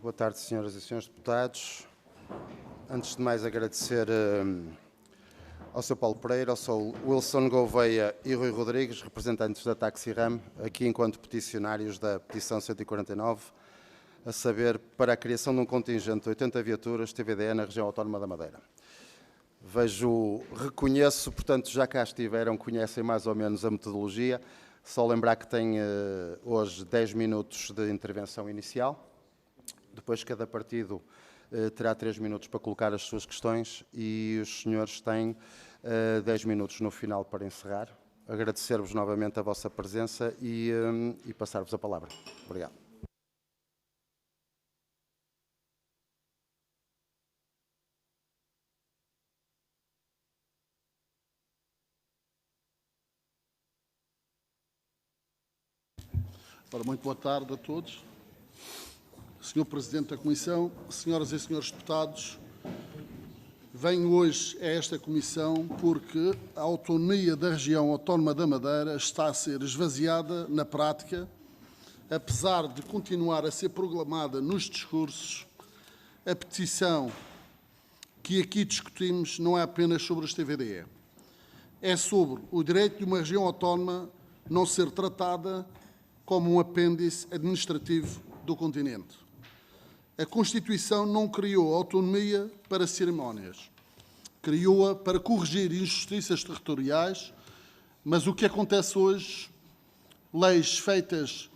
Boa tarde, senhoras e senhores deputados. Antes de mais, agradecer ao Sr. Paulo Pereira, ao Sr. Wilson Gouveia e Rui Rodrigues, representantes da Taxiram, aqui enquanto peticionários da petição 149, a saber, para a criação de um contingente de 80 viaturas TVDE na região autónoma da Madeira. Reconheço, portanto, já cá estiveram, conhecem mais ou menos a metodologia. Só lembrar que tem hoje 10 minutos de intervenção inicial. Depois, cada partido terá 3 minutos para colocar as suas questões e os senhores têm 10 minutos no final para encerrar. Agradecer-vos novamente a vossa presença e passar-vos a palavra. Obrigado. Ora, muito boa tarde a todos. Senhor Presidente da Comissão, senhoras e senhores deputados, venho hoje a esta Comissão porque a autonomia da região autónoma da Madeira está a ser esvaziada na prática, apesar de continuar a ser proclamada nos discursos. A petição que aqui discutimos não é apenas sobre os TVDE, é sobre o direito de uma região autónoma não ser tratada como um apêndice administrativo do continente. A Constituição não criou autonomia para cerimónias, criou-a para corrigir injustiças territoriais, mas o que acontece hoje, leis feitas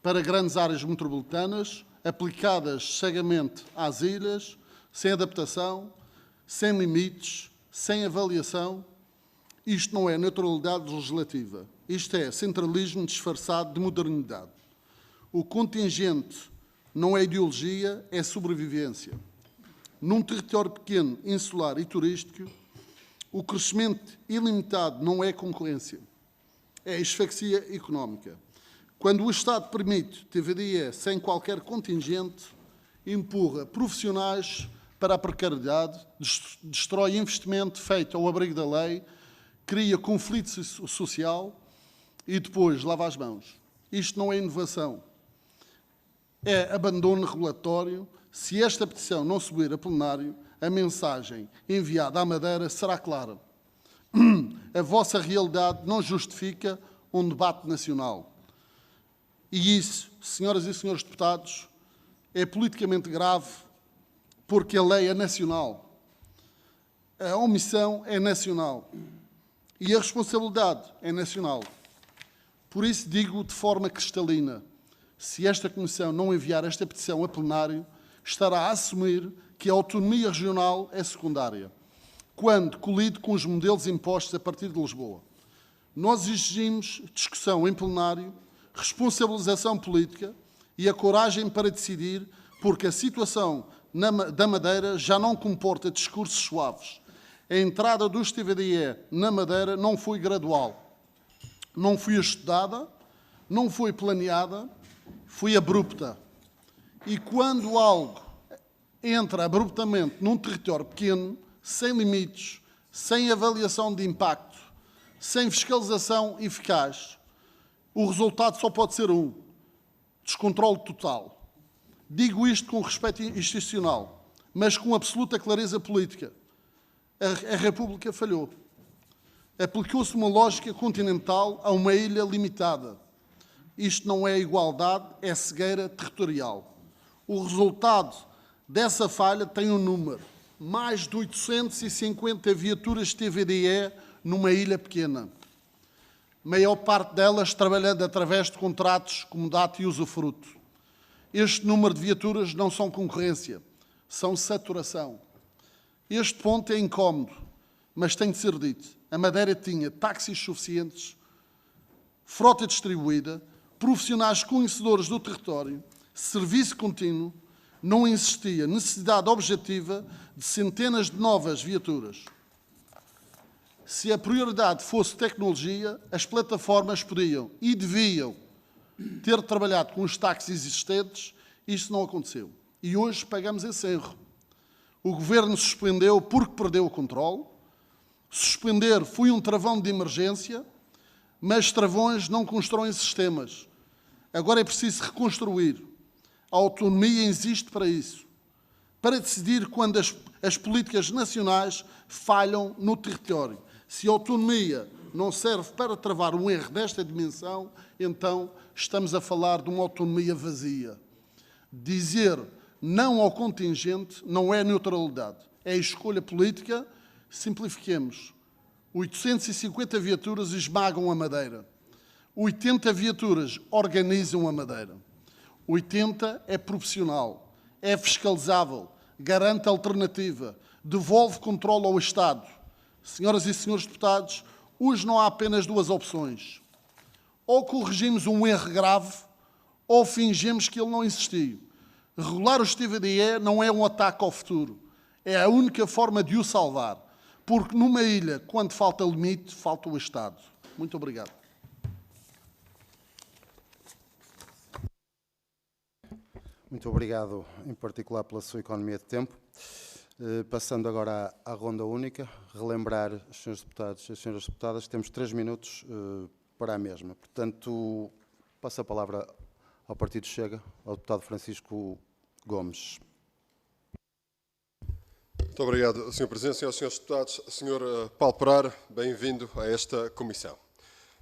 para grandes áreas metropolitanas, aplicadas cegamente às ilhas, sem adaptação, sem limites, sem avaliação. Isto não é neutralidade legislativa, isto é centralismo disfarçado de modernidade. O contingente não é ideologia, é sobrevivência. Num território pequeno, insular e turístico, o crescimento ilimitado não é concorrência, é asfixia económica. Quando o Estado permite TVDE sem qualquer contingente, empurra profissionais para a precariedade, destrói investimento feito ao abrigo da lei, cria conflito social e depois lava as mãos. Isto não é inovação, é abandono regulatório. Se esta petição não subir a plenário, a mensagem enviada à Madeira será clara. A vossa realidade não justifica um debate nacional. E isso, senhoras e senhores deputados, é politicamente grave porque a lei é nacional. A omissão é nacional. E a responsabilidade é nacional. Por isso digo de forma cristalina, se esta Comissão não enviar esta petição a plenário, estará a assumir que a autonomia regional é secundária, quando colide com os modelos impostos a partir de Lisboa. Nós exigimos discussão em plenário, responsabilização política e a coragem para decidir, porque a situação da Madeira já não comporta discursos suaves. A entrada dos TVDE na Madeira não foi gradual, não foi estudada, não foi planeada, foi abrupta. E quando algo entra abruptamente num território pequeno, sem limites, sem avaliação de impacto, sem fiscalização eficaz, o resultado só pode ser um: descontrole total. Digo isto com respeito institucional, mas com absoluta clareza política. A República falhou. Aplicou-se uma lógica continental a uma ilha limitada. Isto não é igualdade, é cegueira territorial. O resultado dessa falha tem um número: mais de 850 viaturas TVDE numa ilha pequena. Maior parte delas trabalhando através de contratos comodato e usufruto. Este número de viaturas não são concorrência, são saturação. Este ponto é incómodo, mas tem de ser dito. A Madeira tinha táxis suficientes, frota distribuída, profissionais conhecedores do território, serviço contínuo, não existia necessidade objetiva de centenas de novas viaturas. Se a prioridade fosse tecnologia, as plataformas podiam e deviam ter trabalhado com os táxis existentes. Isso não aconteceu. E hoje pagamos esse erro. O Governo suspendeu porque perdeu o controle. Suspender foi um travão de emergência, mas travões não constroem sistemas. Agora é preciso reconstruir. A autonomia existe para isso, para decidir quando as políticas nacionais falham no território. Se a autonomia não serve para travar um erro desta dimensão, então estamos a falar de uma autonomia vazia. Dizer não ao contingente não é neutralidade, é escolha política. Simplifiquemos. 850 viaturas esmagam a Madeira. 80 viaturas organizam a Madeira. 80 é profissional, é fiscalizável, garante alternativa, devolve controle ao Estado. Senhoras e senhores deputados, hoje não há apenas duas opções. Ou corrigimos um erro grave, ou fingimos que ele não existiu. Regular os TVDE não é um ataque ao futuro. É a única forma de o salvar. Porque numa ilha, quando falta limite, falta o Estado. Muito obrigado. Muito obrigado, em particular, pela sua economia de tempo. Passando agora à ronda única, relembrar, os senhores deputados e as senhoras deputadas, que temos 3 minutos para a mesma. Portanto, passo a palavra ao Partido Chega, ao deputado Francisco Gomes. Muito obrigado, Sr. Presidente, senhoras e senhores deputados. Sr. Paulo Pereira, bem-vindo a esta comissão.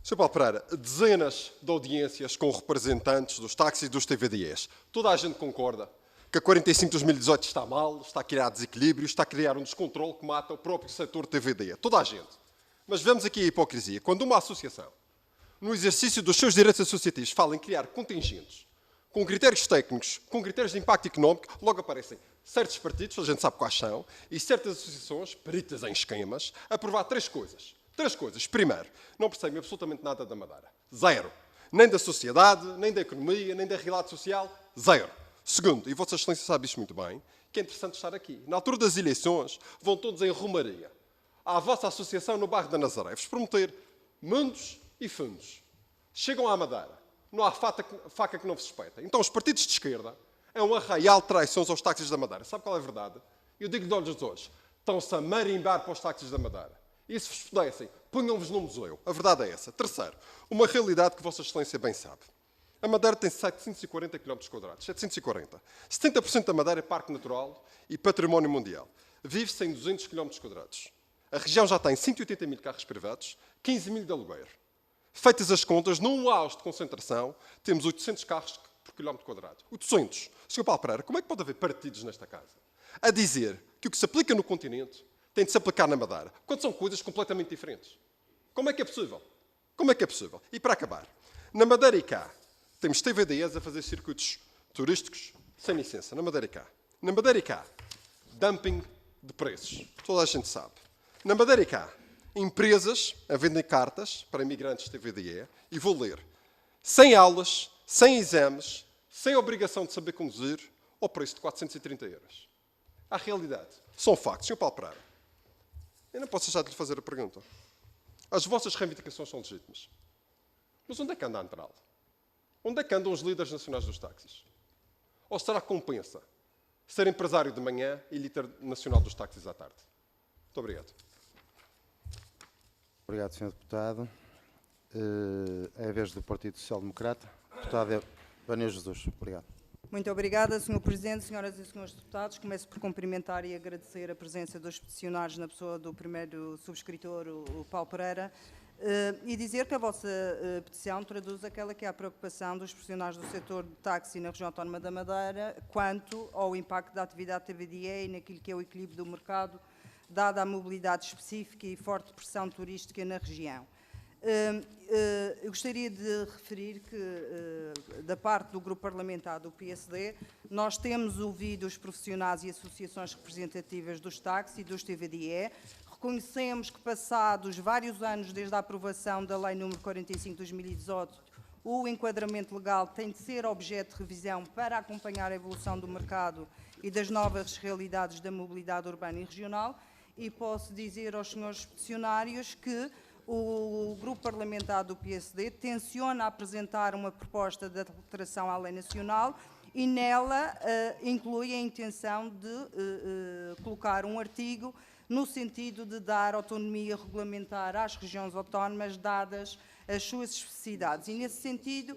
Sr. Paulo Pereira, dezenas de audiências com representantes dos táxis e dos TVDEs. Toda a gente concorda que a 45 de 2018 está mal, está a criar desequilíbrio, está a criar um descontrole que mata o próprio setor TVDE. Toda a gente. Mas vemos aqui a hipocrisia. Quando uma associação, no exercício dos seus direitos associativos, fala em criar contingentes com critérios técnicos, com critérios de impacto económico, logo aparecem certos partidos, a gente sabe quais são, e certas associações, peritas em esquemas, a provar três coisas. Três coisas. Primeiro, não percebem absolutamente nada da Madeira. Zero. Nem da sociedade, nem da economia, nem da realidade social. Zero. Segundo, e Vossa Excelência sabe isto muito bem, que é interessante estar aqui. Na altura das eleições, vão todos em romaria à vossa associação no bairro da Nazaré, vos prometer mundos e fundos. Chegam à Madeira. Não há faca que não vos suspeita. Então, os partidos de esquerda é um arraial de traições aos táxis da Madeira. Sabe qual é a verdade? Eu digo-lhe de olhos nos olhos. Estão-se a marimbar para os táxis da Madeira. E se vos pudessem, punham-vos no museu. A verdade é essa. Terceiro, uma realidade que Vossa Excelência bem sabe. A Madeira tem 740 km². 740. 70% da Madeira é parque natural e património mundial. Vive-se em 200 km². A região já tem 180 mil carros privados, 15 mil de aluguer. Feitas as contas, num auge de concentração, temos 800 carros por km². 800. Sr. Paulo Pereira, como é que pode haver partidos nesta casa a dizer que o que se aplica no continente tem de se aplicar na Madeira, quando são coisas completamente diferentes? Como é que é possível? Como é que é possível? E para acabar, na Madeira e cá, temos TVDEs a fazer circuitos turísticos sem licença. Na Madeira e cá. Na Madeira e cá, dumping de preços. Toda a gente sabe. Na Madeira e cá, empresas a vender cartas para imigrantes TVDE, e vou ler, sem aulas, sem exames, sem obrigação de saber conduzir, ao preço de 430 euros. A realidade. São factos. Sr. Paulo Pereira, eu não posso deixar de lhe fazer a pergunta. As vossas reivindicações são legítimas. Mas onde é que anda a Antral? Onde é que andam os líderes nacionais dos táxis? Ou será que compensa ser empresário de manhã e líder nacional dos táxis à tarde? Muito obrigado. Obrigado, Sr. Deputado. É a vez do Partido Social Democrata. Deputada Vânia Jesus. Obrigado. Muito obrigada, Sr. Presidente, senhoras e senhores deputados. Começo por cumprimentar e agradecer a presença dos peticionários na pessoa do primeiro subscritor, o Paulo Pereira, e dizer que a vossa petição traduz aquela que é a preocupação dos profissionais do setor de táxi na região autónoma da Madeira quanto ao impacto da atividade TVDE e naquilo que é o equilíbrio do mercado, dada a mobilidade específica e forte pressão turística na região. Eu gostaria de referir que, da parte do grupo parlamentar do PSD, nós temos ouvido os profissionais e associações representativas dos táxis e dos TVDE. Reconhecemos que, passados vários anos desde a aprovação da Lei nº 45 de 2018, o enquadramento legal tem de ser objeto de revisão para acompanhar a evolução do mercado e das novas realidades da mobilidade urbana e regional, e posso dizer aos senhores peticionários que o grupo parlamentar do PSD tenciona apresentar uma proposta de alteração à lei nacional e nela inclui a intenção de colocar um artigo no sentido de dar autonomia regulamentar às regiões autónomas, dadas as suas especificidades. E, nesse sentido,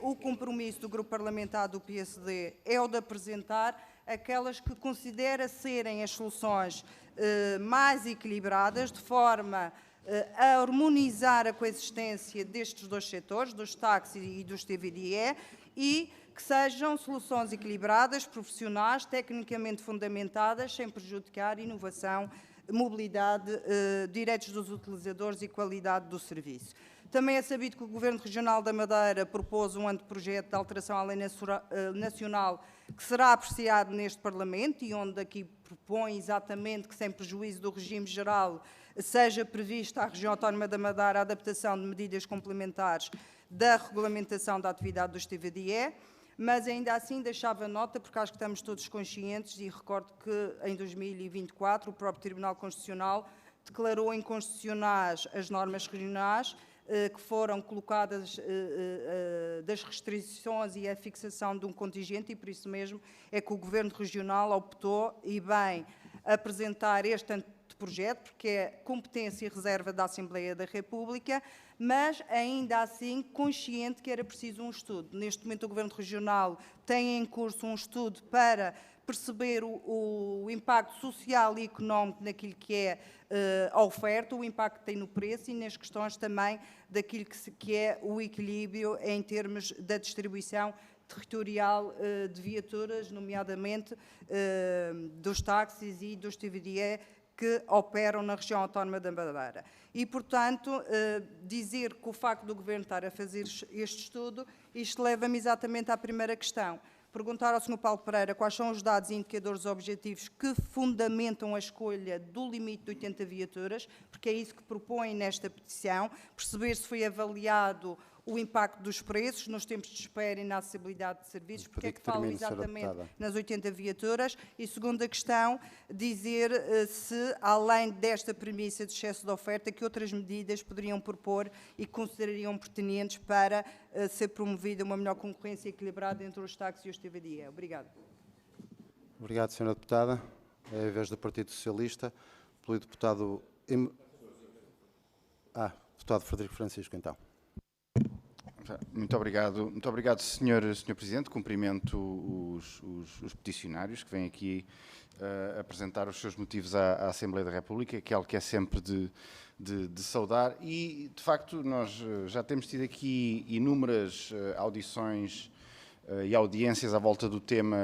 o compromisso do Grupo Parlamentar do PSD é o de apresentar aquelas que considera serem as soluções mais equilibradas, de forma a harmonizar a coexistência destes dois setores, dos táxis e dos TVDE, e que sejam soluções equilibradas, profissionais, tecnicamente fundamentadas, sem prejudicar inovação, mobilidade, direitos dos utilizadores e qualidade do serviço. Também é sabido que o Governo Regional da Madeira propôs um anteprojeto de alteração à lei nacional que será apreciado neste Parlamento e onde aqui propõe exatamente que, sem prejuízo do regime geral, seja prevista à Região Autónoma da Madeira a adaptação de medidas complementares da regulamentação da atividade dos TVDE, mas ainda assim deixava nota, porque acho que estamos todos conscientes, e recordo que em 2024 o próprio Tribunal Constitucional declarou inconstitucionais as normas regionais que foram colocadas das restrições e a fixação de um contingente, e por isso mesmo é que o Governo Regional optou, e bem, apresentar este anteprojeto, porque é competência e reserva da Assembleia da República, mas ainda assim consciente que era preciso um estudo. Neste momento o Governo Regional tem em curso um estudo para perceber o impacto social e económico naquilo que é a oferta, o impacto que tem no preço e nas questões também daquilo que é o equilíbrio em termos da distribuição territorial de viaturas, nomeadamente dos táxis e dos TVDE que operam na região autónoma da Madeira. E, portanto, dizer que o facto do Governo estar a fazer este estudo, isto leva-me exatamente à primeira questão. Perguntar ao Sr. Paulo Pereira quais são os dados e indicadores objetivos que fundamentam a escolha do limite de 80 viaturas, porque é isso que propõe nesta petição, perceber se foi avaliado o impacto dos preços nos tempos de espera e na acessibilidade de serviços, porque é que falam exatamente nas 80 viaturas. E segunda questão, dizer se, além desta premissa de excesso de oferta, que outras medidas poderiam propor e que considerariam pertinentes para ser promovida uma melhor concorrência equilibrada entre os táxis e os TVDE. Obrigada. Obrigado, Sra. Deputada. É a vez do Partido Socialista, pelo deputado... deputado Frederico Francisco, então. Muito obrigado, Sr. Presidente. Cumprimento os peticionários que vêm aqui apresentar os seus motivos à Assembleia da República, que é algo que é sempre de saudar. E, de facto, nós já temos tido aqui inúmeras audições e audiências à volta do tema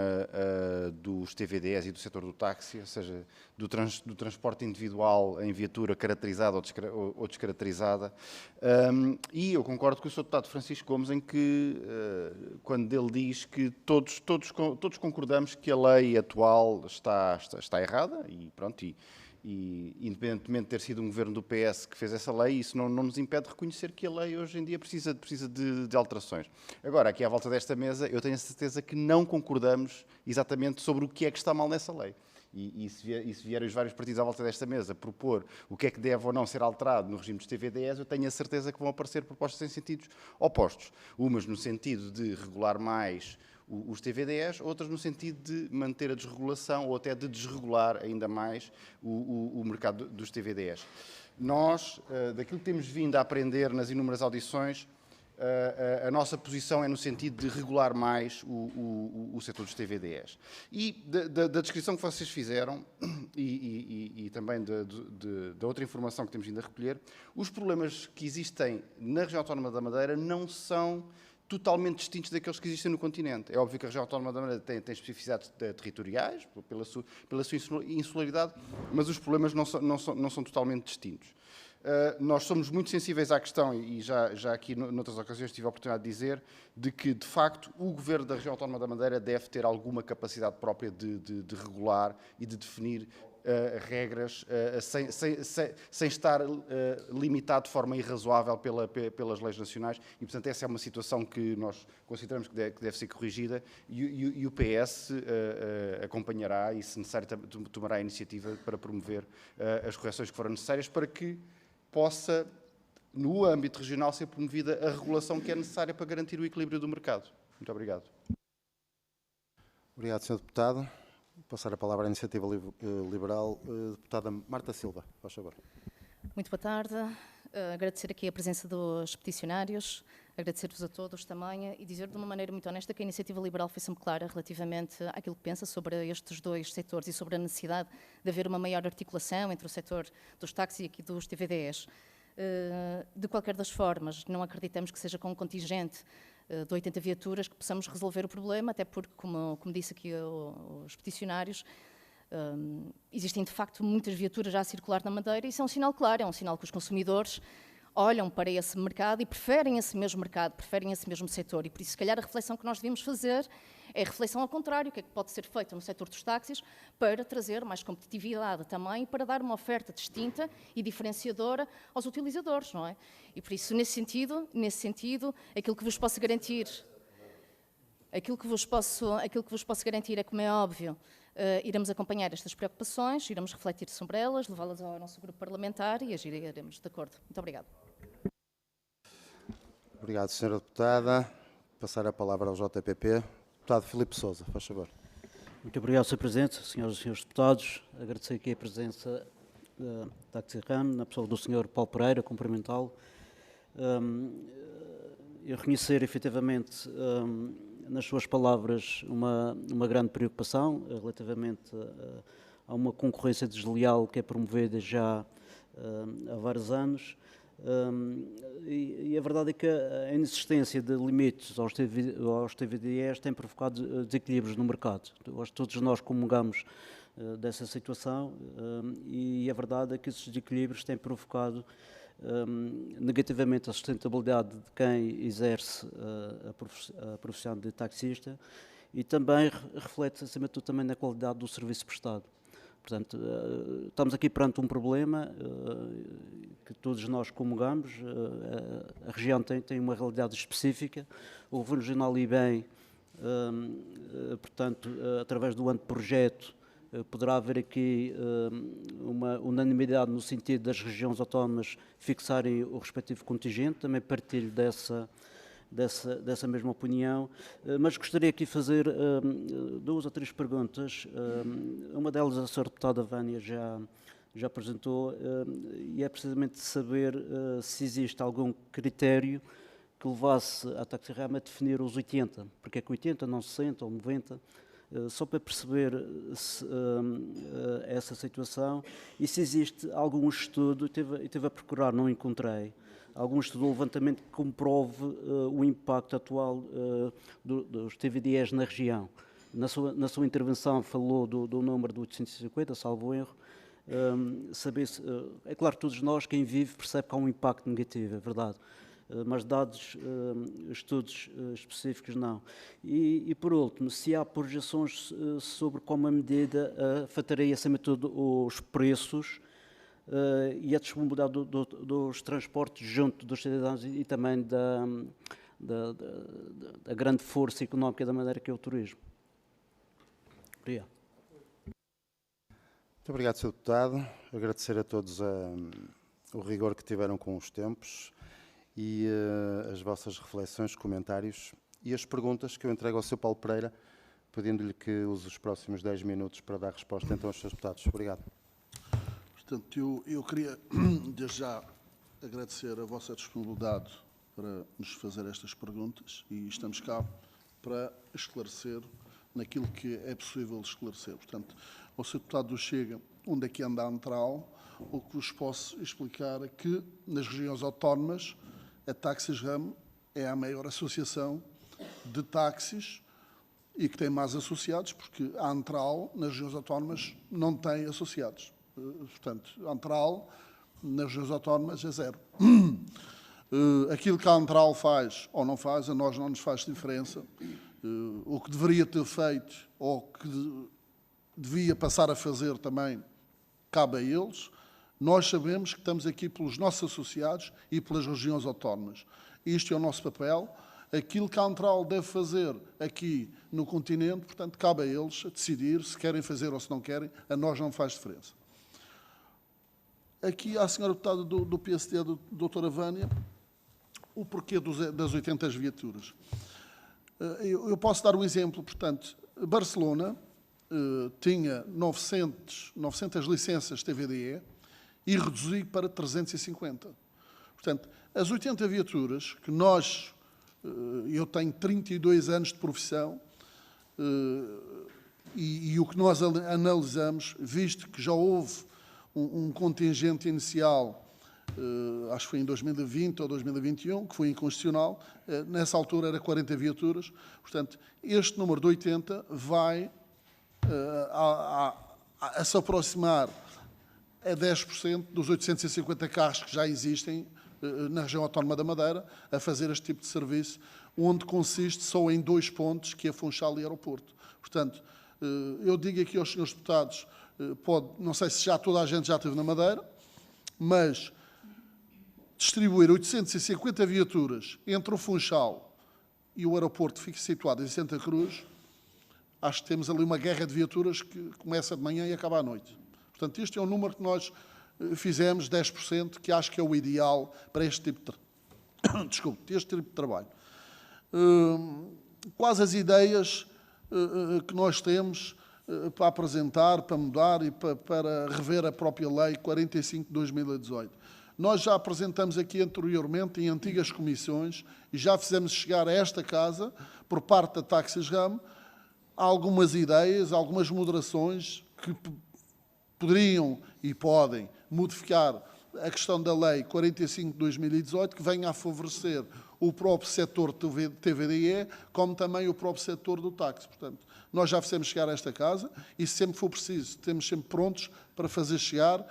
dos TVDEs e do setor do táxi, ou seja, do transporte individual em viatura caracterizada ou descaracterizada. E eu concordo com o Sr. Deputado Francisco Gomes em que, quando ele diz que todos concordamos que a lei atual está errada, e pronto, e independentemente de ter sido um governo do PS que fez essa lei, isso não nos impede de reconhecer que a lei hoje em dia precisa de alterações. Agora, aqui à volta desta mesa, eu tenho a certeza que não concordamos exatamente sobre o que é que está mal nessa lei. E se vierem os vários partidos à volta desta mesa propor o que é que deve ou não ser alterado no regime dos TVDEs, eu tenho a certeza que vão aparecer propostas em sentidos opostos. Umas no sentido de regular mais os TVDEs, outras no sentido de manter a desregulação ou até de desregular ainda mais o mercado dos TVDEs. Nós, daquilo que temos vindo a aprender nas inúmeras audições, a nossa posição é no sentido de regular mais o setor dos TVDEs. E da descrição que vocês fizeram e também da outra informação que temos vindo a recolher, os problemas que existem na região autónoma da Madeira não são totalmente distintos daqueles que existem no continente. É óbvio que a região autónoma da Madeira tem especificidades territoriais, pela sua insularidade, mas os problemas não são totalmente distintos. Nós somos muito sensíveis à questão, e já aqui noutras ocasiões tive a oportunidade de dizer, de que, de facto, o Governo da região autónoma da Madeira deve ter alguma capacidade própria de regular e de definir regras sem estar limitado de forma irrazoável pelas leis nacionais, e, portanto, essa é uma situação que nós consideramos que deve ser corrigida, e o PS acompanhará e, se necessário, tomará a iniciativa para promover as correções que forem necessárias para que possa, no âmbito regional, ser promovida a regulação que é necessária para garantir o equilíbrio do mercado. Muito obrigado. Obrigado, Sr. Deputado. Vou passar a palavra à Iniciativa Liberal. Deputada Marta Silva, faz favor. Muito boa tarde. Agradecer aqui a presença dos peticionários, agradecer-vos a todos também e dizer de uma maneira muito honesta que a Iniciativa Liberal foi sempre clara relativamente àquilo que pensa sobre estes dois setores e sobre a necessidade de haver uma maior articulação entre o setor dos táxis e aqui dos TVDEs. De qualquer das formas, não acreditamos que seja com um contingente de 80 viaturas que possamos resolver o problema, até porque, como disse aqui os peticionários, existem de facto muitas viaturas já a circular na Madeira e isso é um sinal claro, é um sinal que os consumidores olham para esse mercado e preferem esse mesmo mercado, preferem esse mesmo setor e por isso se calhar a reflexão que nós devemos fazer é a reflexão ao contrário, o que é que pode ser feito no setor dos táxis para trazer mais competitividade também, para dar uma oferta distinta e diferenciadora aos utilizadores, não é? E por isso, nesse sentido, aquilo que vos posso garantir é, como é óbvio, iremos acompanhar estas preocupações, iremos refletir sobre elas, levá-las ao nosso grupo parlamentar e agiremos de acordo. Muito obrigada. Obrigado, Sra. Deputada. Passar a palavra ao JPP. Deputado Filipe Sousa, faz favor. Muito obrigado, Sr. Presidente, senhoras e senhores deputados. Agradecer aqui a presença da Taxi-RAM, na pessoa do Sr. Paulo Pereira, cumprimentá-lo. E reconhecer, efetivamente, nas suas palavras, uma grande preocupação relativamente a uma concorrência desleal que é promovida já há vários anos. E a verdade é que a inexistência de limites aos TVDEs tem provocado desequilíbrios no mercado. Eu acho que todos nós comungamos dessa situação e a verdade é que esses desequilíbrios têm provocado negativamente a sustentabilidade de quem exerce a profissão de taxista e também reflete, acima de tudo, também na qualidade do serviço prestado. Portanto, estamos aqui perante um problema que todos nós comungamos. A região tem uma realidade específica. O Governo Regional e bem, portanto, através do anteprojeto, poderá haver aqui uma unanimidade no sentido das regiões autónomas fixarem o respectivo contingente. Também partilho dessa mesma opinião, mas gostaria aqui de fazer 2 ou 3 perguntas. Uma delas a Sra. Deputada Vânia já apresentou, e é precisamente saber se existe algum critério que levasse a Taxi-RAM a definir os 80, porque é que 80, não 60 ou 90, só para perceber essa situação e se existe algum estudo, estive a procurar, não encontrei, algum estudo ou levantamento que comprove o impacto atual dos TVDEs na região. Na sua intervenção falou do número de 850, salvo erro. É claro que todos nós, quem vive, percebe que há um impacto negativo, é verdade. Mas dados, estudos específicos, não. E por último, se há projeções sobre como a medida afetaria, acima de tudo, os preços e a disponibilidade dos transportes junto dos cidadãos e também da grande força económica da Madeira, que é o turismo. Obrigado. Muito obrigado, Sr. Deputado. Agradecer a todos o rigor que tiveram com os tempos e as vossas reflexões, comentários e as perguntas que eu entrego ao Sr. Paulo Pereira, pedindo-lhe que use os próximos 10 minutos para dar resposta então aos seus deputados. Obrigado. Portanto, eu queria, desde já, agradecer a vossa disponibilidade para nos fazer estas perguntas e estamos cá para esclarecer naquilo que é possível esclarecer. Portanto, ao Sr. Deputado do Chega, onde é que anda a Antral, o que vos posso explicar é que nas regiões autónomas a Taxi-RAM é a maior associação de táxis e que tem mais associados, porque a Antral, nas regiões autónomas, não tem associados. Portanto, a Antral, nas regiões autónomas, é 0. Aquilo que a Antral faz ou não faz, a nós não nos faz diferença. O que deveria ter feito ou que devia passar a fazer também cabe a eles. Nós sabemos que estamos aqui pelos nossos associados e pelas regiões autónomas. Isto é o nosso papel. Aquilo que a Antral deve fazer aqui no continente, portanto, cabe a eles decidir se querem fazer ou se não querem. A nós não faz diferença. Aqui à senhora deputada do PSD, a doutora Vânia, o porquê das 80 viaturas. Eu posso dar um exemplo, portanto, Barcelona tinha 900 licenças TVDE e reduziu para 350. Portanto, as 80 viaturas que nós Eu tenho 32 anos de profissão e o que nós analisamos, visto que já houve um contingente inicial, acho que foi em 2020 ou 2021, que foi inconstitucional, nessa altura era 40 viaturas, portanto, este número de 80 vai a se aproximar a 10% dos 850 carros que já existem na região autónoma da Madeira a fazer este tipo de serviço, onde consiste só em 2 pontos, que é Funchal e Aeroporto. Portanto, eu digo aqui aos senhores deputados, não sei se já toda a gente já esteve na Madeira, mas distribuir 850 viaturas entre o Funchal e o aeroporto que fica situado em Santa Cruz, acho que temos ali uma guerra de viaturas que começa de manhã e acaba à noite. Portanto, este é um número que nós fizemos, 10%, que acho que é o ideal para este tipo de, este tipo de trabalho. Quais as ideias que nós temos para apresentar, para mudar e para rever a própria Lei 45 de 2018? Nós já apresentamos aqui anteriormente em antigas comissões e já fizemos chegar a esta Casa, por parte da Taxis RAM, algumas ideias, algumas moderações que poderiam e podem modificar a questão da Lei 45 de 2018, que venha a favorecer o próprio setor TVDE, como também o próprio setor do táxi. Portanto, nós já fizemos chegar a esta Casa e, se sempre for preciso, temos sempre prontos para fazer chegar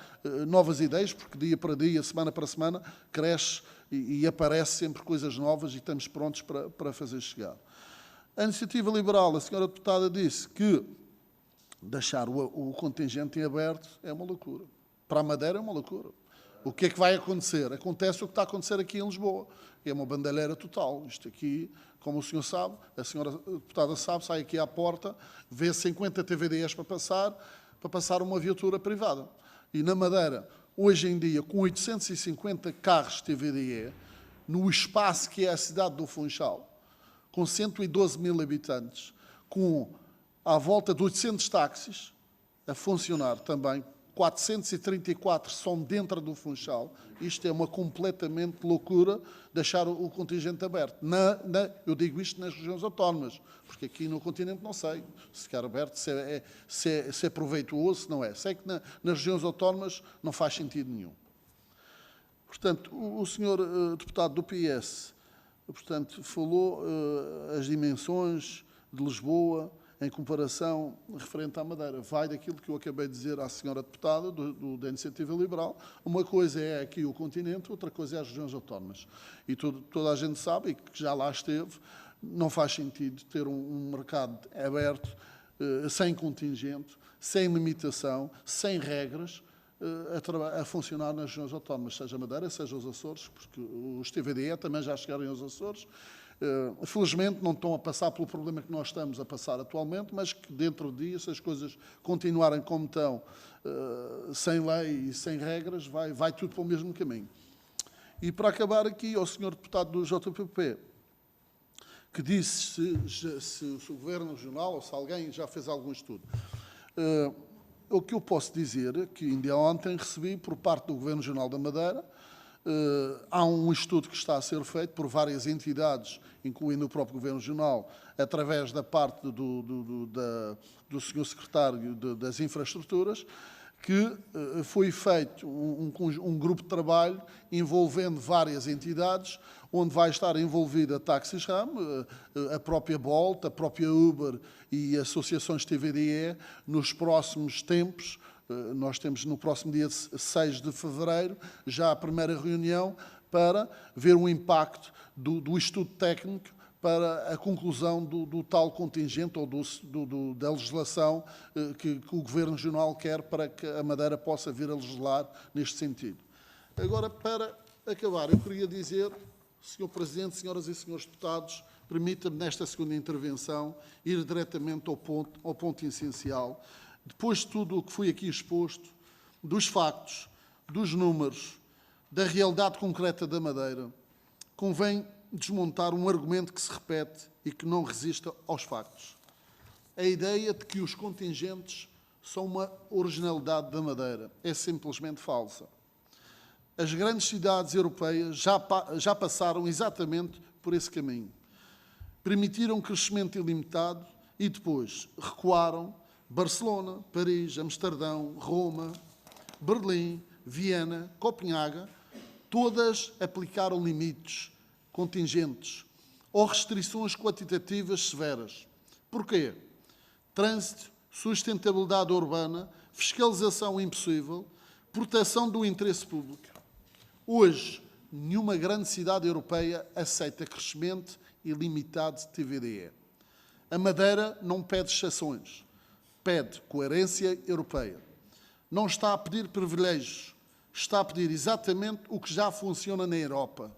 novas ideias, porque dia para dia, semana para semana, cresce e aparece sempre coisas novas e estamos prontos para fazer chegar. A Iniciativa Liberal, a senhora deputada disse que deixar o contingente em aberto é uma loucura. Para a Madeira é uma loucura. O que é que vai acontecer? Acontece o que está a acontecer aqui em Lisboa. É uma bandalheira total. Isto aqui, como o senhor sabe, a senhora deputada sabe, sai aqui à porta, vê 50 TVDs para passar uma viatura privada. E na Madeira, hoje em dia, com 850 carros TVDE, no espaço que é a cidade do Funchal, com 112 mil habitantes, com à volta de 800 táxis a funcionar também, 434 são dentro do Funchal. Isto é uma completamente loucura deixar o contingente aberto. Eu digo isto nas regiões autónomas, porque aqui no continente não sei se quer aberto, se é proveitoso, se não é. Sei que nas regiões autónomas não faz sentido nenhum. Portanto, o senhor deputado do PS, portanto, falou as dimensões de Lisboa em comparação referente à Madeira. Vai daquilo que eu acabei de dizer à senhora deputada da Iniciativa Liberal. Uma coisa é aqui o continente, outra coisa é as regiões autónomas. E toda a gente sabe, e que já lá esteve, não faz sentido ter um mercado aberto, sem contingente, sem limitação, sem regras, a funcionar nas regiões autónomas, seja a Madeira, seja os Açores, porque os TVDE também já chegaram aos Açores. Felizmente não estão a passar pelo problema que nós estamos a passar atualmente, mas que dentro de dias, se as coisas continuarem como estão, sem lei e sem regras, vai tudo para o mesmo caminho. E para acabar aqui, ao senhor deputado do JPP, que disse se o Governo Regional ou se alguém já fez algum estudo. O que eu posso dizer é que ainda ontem recebi por parte do Governo Regional da Madeira, há um estudo que está a ser feito por várias entidades, incluindo o próprio Governo Regional, através da parte do Sr. Secretário das Infraestruturas, que foi feito um grupo de trabalho envolvendo várias entidades, onde vai estar envolvida a Taxis RAM, a própria Bolt, a própria Uber e associações TVDE, nos próximos tempos. Nós temos no próximo dia 6 de fevereiro já a primeira reunião para ver o impacto do estudo técnico para a conclusão do tal contingente ou da legislação que o Governo Regional quer para que a Madeira possa vir a legislar neste sentido. Agora, para acabar, eu queria dizer, Sr. Presidente, senhoras e senhores deputados, permita-me nesta segunda intervenção ir diretamente ao ponto essencial. Depois de tudo o que foi aqui exposto, dos factos, dos números, da realidade concreta da Madeira, convém desmontar um argumento que se repete e que não resiste aos factos. A ideia de que os contingentes são uma originalidade da Madeira é simplesmente falsa. As grandes cidades europeias já passaram exatamente por esse caminho. permitiram crescimento ilimitado e depois recuaram Barcelona, Paris, Amsterdão, Roma, Berlim, Viena, Copenhaga, todas aplicaram limites contingentes ou restrições quantitativas severas. Porquê? Trânsito, sustentabilidade urbana, fiscalização impossível, proteção do interesse público. Hoje, nenhuma grande cidade europeia aceita crescimento ilimitado de TVDE. A Madeira não pede exceções, pede coerência europeia. Não está a pedir privilégios, está a pedir exatamente o que já funciona na Europa.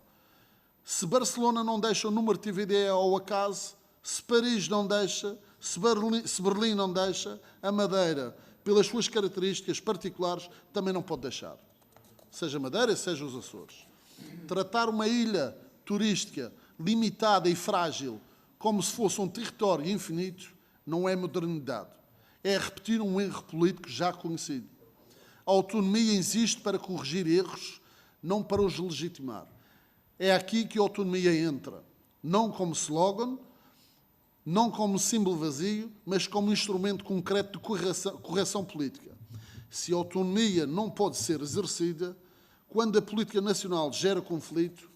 Se Barcelona não deixa o número de TVDE ao acaso, se Paris não deixa, se Berlim não deixa, a Madeira, pelas suas características particulares, também não pode deixar. Seja Madeira, seja os Açores. Tratar uma ilha turística limitada e frágil como se fosse um território infinito não é modernidade. É repetir um erro político já conhecido. A autonomia existe para corrigir erros, não para os legitimar. É aqui que a autonomia entra, não como slogan, não como símbolo vazio, mas como instrumento concreto de correção política. Se a autonomia não pode ser exercida, quando a política nacional gera conflito,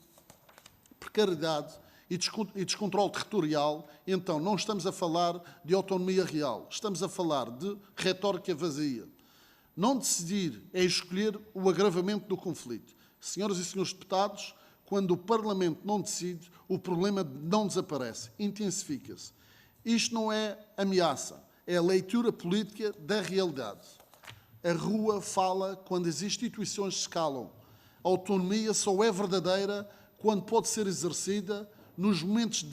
precariedade e descontrole territorial, então não estamos a falar de autonomia real, estamos a falar de retórica vazia. Não decidir é escolher o agravamento do conflito. Senhoras e senhores deputados, quando o Parlamento não decide, o problema não desaparece, intensifica-se. Isto não é ameaça, é a leitura política da realidade. A rua fala quando as instituições se calam. A autonomia só é verdadeira quando pode ser exercida nos momentos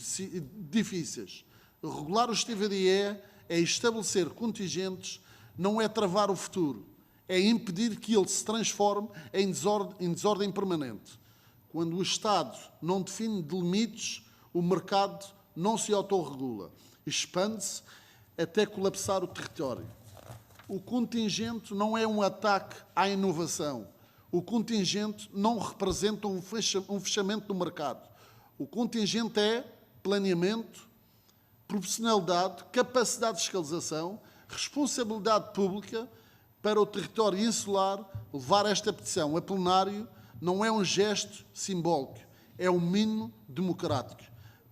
difíceis. Regular os TVDE é estabelecer contingentes, não é travar o futuro, é impedir que ele se transforme em desordem permanente. Quando o Estado não define limites, o mercado não se autorregula, expande-se até colapsar o território. O contingente não é um ataque à inovação. O contingente não representa um fechamento do mercado. O contingente é planeamento, profissionalidade, capacidade de fiscalização, responsabilidade pública para o território insular. Levar esta petição a plenário não é um gesto simbólico, é um mínimo democrático.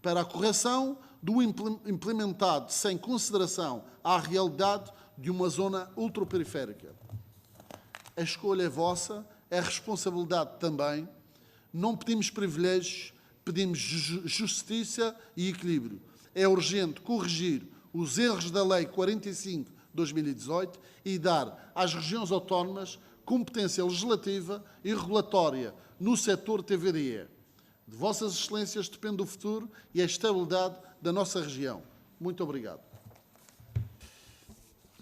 Para a correção do implementado sem consideração à realidade de uma zona ultraperiférica. A escolha é vossa, a responsabilidade também. Não pedimos privilégios, pedimos justiça e equilíbrio. É urgente corrigir os erros da Lei 45/2018 e dar às regiões autónomas competência legislativa e regulatória no setor TVDE. De vossas excelências depende o futuro e a estabilidade da nossa região. Muito obrigado.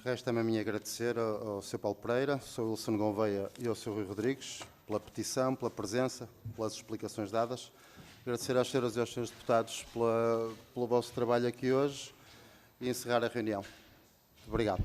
Resta-me a mim agradecer ao Sr. Paulo Pereira, ao Sr. Wilson Gouveia e ao Sr. Rui Rodrigues pela petição, pela presença, pelas explicações dadas. Agradecer às senhoras e aos senhores deputados pelo vosso trabalho aqui hoje e encerrar a reunião. Obrigado.